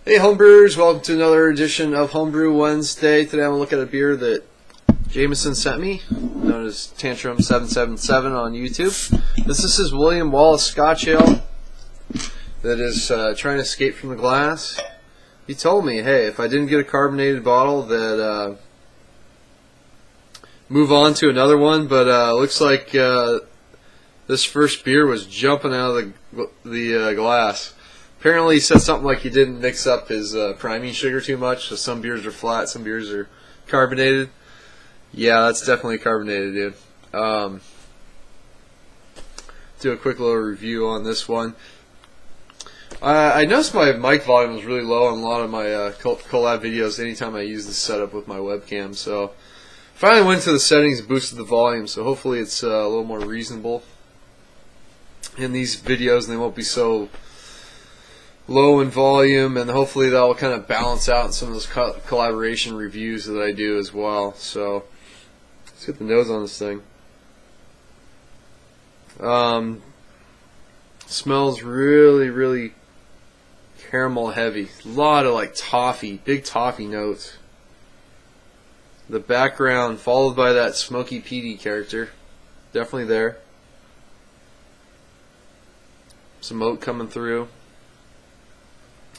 Hey homebrewers, welcome to another edition of Homebrew Wednesday. Today I'm going to look at a beer that Jamison sent me, known as Tantrum 777 on YouTube. This is his William Wallace Scotch Ale that is trying to escape from the glass. He told me, hey, if I didn't get a carbonated bottle, that move on to another one, but looks like this first beer was jumping out of the glass. Apparently he said something like he didn't mix up his priming sugar too much, so some beers are flat, some beers are carbonated. Yeah, that's definitely carbonated, dude. Do a quick little review on this one. I noticed my mic volume was really low on a lot of my collab videos anytime I use this setup with my webcam, so finally went to the settings and boosted the volume, so hopefully it's a little more reasonable in these videos and they won't be so low in volume, and hopefully that will kind of balance out in some of those collaboration reviews that I do as well. So let's get the nose on this thing. Smells really caramel heavy. A lot of like toffee, big toffee notes. The background followed by that smoky peaty character, definitely there. Some oak coming through.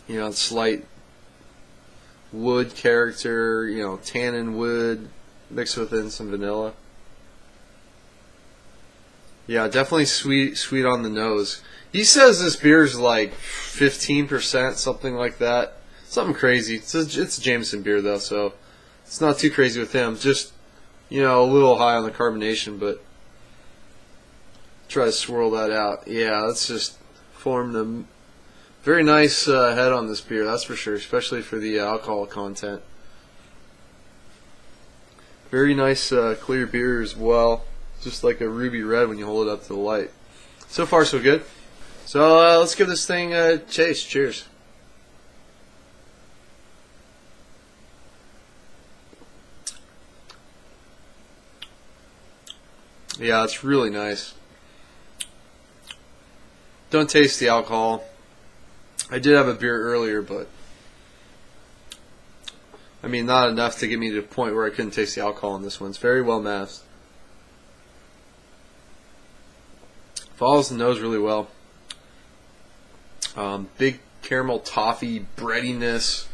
You know, slight wood character, you know, tannin wood mixed within some vanilla. Yeah, definitely sweet on the nose. He says this beer is like 15%, something like that. Something crazy. It's a Jamison beer though, so it's not too crazy with him. Just, you know, a little high on the carbonation, but try to swirl that out. Yeah, let's just form the very nice head on this beer, that's for sure, especially for the alcohol content. Very nice clear beer as well, just like a ruby red when you hold it up to the light. So far so good. So let's give this thing a taste. Cheers. Yeah, it's really nice. Don't taste the alcohol. I did have a beer earlier, but I mean, not enough to get me to the point where I couldn't taste the alcohol in this one. It's very well masked. Follows the nose really well. Big caramel toffee breadiness.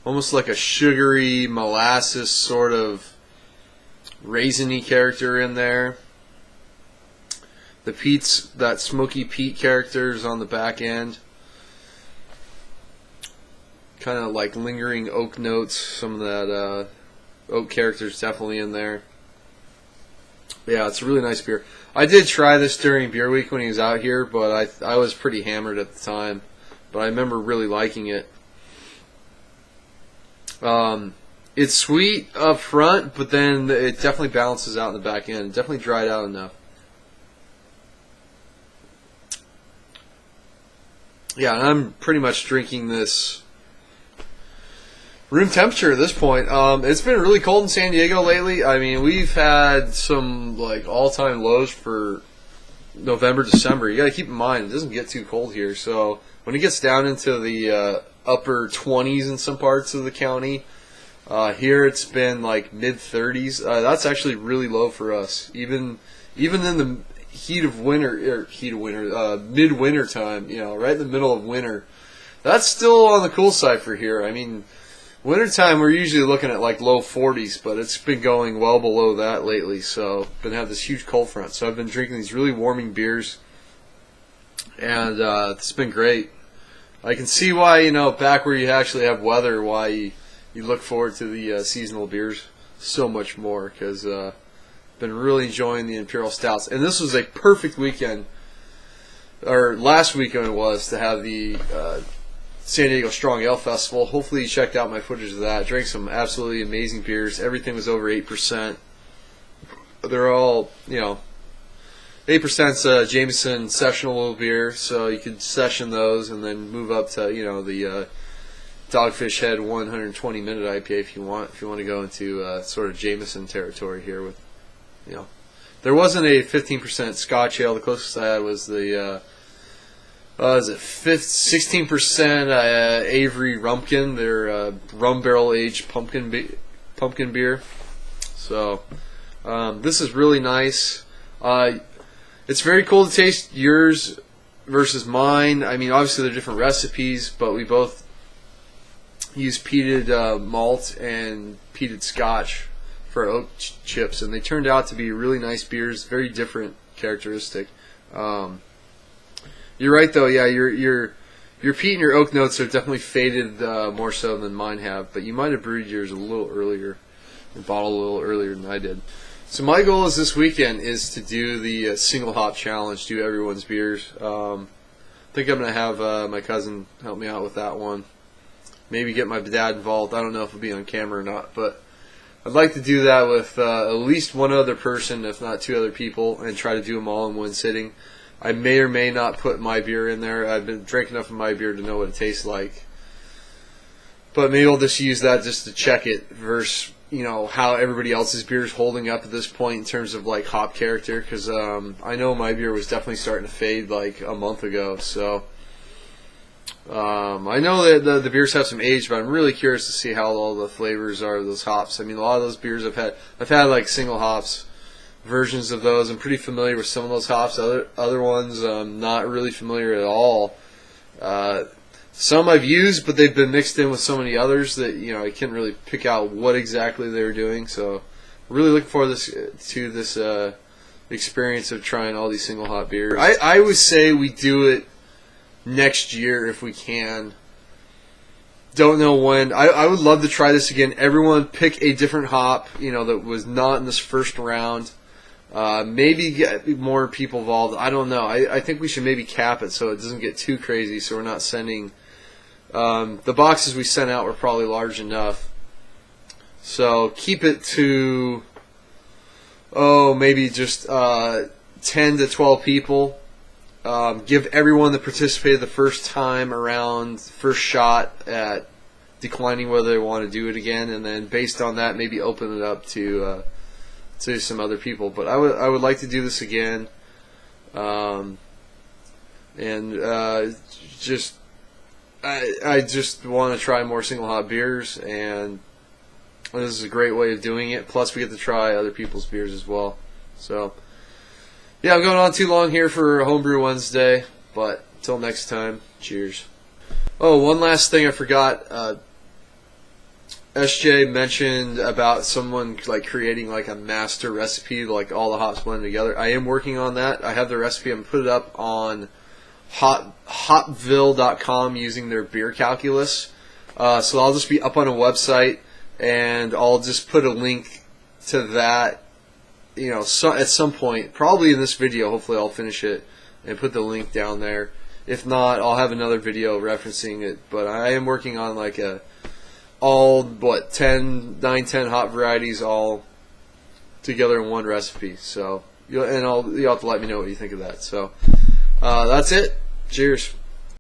Almost like a sugary molasses sort of raisiny character in there. The peats, that smoky peat character is on the back end. Kind of like lingering oak notes. Some of that oak character is definitely in there. Yeah, it's a really nice beer. I did try this during Beer Week when he was out here, but I was pretty hammered at the time. But I remember really liking it. It's sweet up front, but then it definitely balances out in the back end. It definitely dried out enough. Yeah, and I'm pretty much drinking this room temperature at this point. It's been really cold in San Diego lately. I mean, we've had some like all-time lows for November, December. You got to keep in mind it doesn't get too cold here. So when it gets down into the upper 20s in some parts of the county, here it's been like mid-30s. That's actually really low for us. Even in the midwinter time, you know, right in the middle of winter, that's still on the cool side for here. I mean, wintertime we're usually looking at like low 40s, but it's been going well below that lately, so been having this huge cold front. So I've been drinking these really warming beers, and it's been great. I can see why, you know, back where you actually have weather, why you look forward to the seasonal beers so much more, because been really enjoying the Imperial Stouts. And this was a perfect weekend, or last weekend it was, to have the San Diego Strong Ale Festival. Hopefully you checked out my footage of that. Drank some absolutely amazing beers. Everything was over 8%. They're all, you know, 8%'s Jamison sessionable beer, so you could session those and then move up to, you know, the Dogfish Head 120-minute IPA if you want to go into sort of Jamison territory here with, you know, there wasn't a 15% Scotch ale. The closest I had was the is it 16% Avery Rumpkin, their rum barrel aged pumpkin beer. So this is really nice. It's very cool to taste yours versus mine. I mean, obviously they're different recipes, but we both use peated malt and peated Scotch for oak chips, and they turned out to be really nice beers. Very different characteristic. You're right though. Yeah, your peat and your oak notes are definitely faded more so than mine have. But you might have brewed yours a little earlier, or bottled a little earlier than I did. So my goal is this weekend is to do the single hop challenge, do everyone's beers. I think I'm gonna have my cousin help me out with that one. Maybe get my dad involved. I don't know if it'll be on camera or not, but I'd like to do that with at least one other person, if not two other people, and try to do them all in one sitting. I may or may not put my beer in there. I've been drinking enough of my beer to know what it tastes like. But maybe I'll just use that just to check it versus, you know, how everybody else's beer is holding up at this point in terms of like hop character. Because I know my beer was definitely starting to fade like a month ago. So I know that the beers have some age, but I'm really curious to see how all the flavors are of those hops. I mean, a lot of those beers I've had like single hops versions of those. I'm pretty familiar with some of those hops. Other ones I'm not really familiar at all. Some I've used, but they've been mixed in with so many others that, you know, I can't really pick out what exactly they were doing. So really looking forward to this experience of trying all these single hop beers. I would say we do it next year if we can. Don't know when. I would love to try this again. Everyone pick a different hop, you know, that was not in this first round. Maybe get more people involved. I don't know. I think we should maybe cap it so it doesn't get too crazy, so we're not sending the boxes we sent out were probably large enough. So keep it to maybe just 10 to 12 people. Give everyone that participated the first time around first shot at declining whether they want to do it again, and then based on that maybe open it up to some other people. But I would like to do this again, and I just want to try more single hop beers, and this is a great way of doing it. Plus we get to try other people's beers as well. So yeah, I'm going on too long here for Homebrew Wednesday, but until next time, cheers. Oh, one last thing I forgot. SJ mentioned about someone like creating like a master recipe, like all the hops blended together. I am working on that. I have the recipe. I'm put it up on hopville.com using their beer calculus. So I'll just be up on a website, and I'll just put a link to that, you know, at some point, probably in this video. Hopefully I'll finish it and put the link down there. If not, I'll have another video referencing it. But I am working on like all 10 hop varieties all together in one recipe. So you'll have to let me know what you think of that. So that's it. Cheers.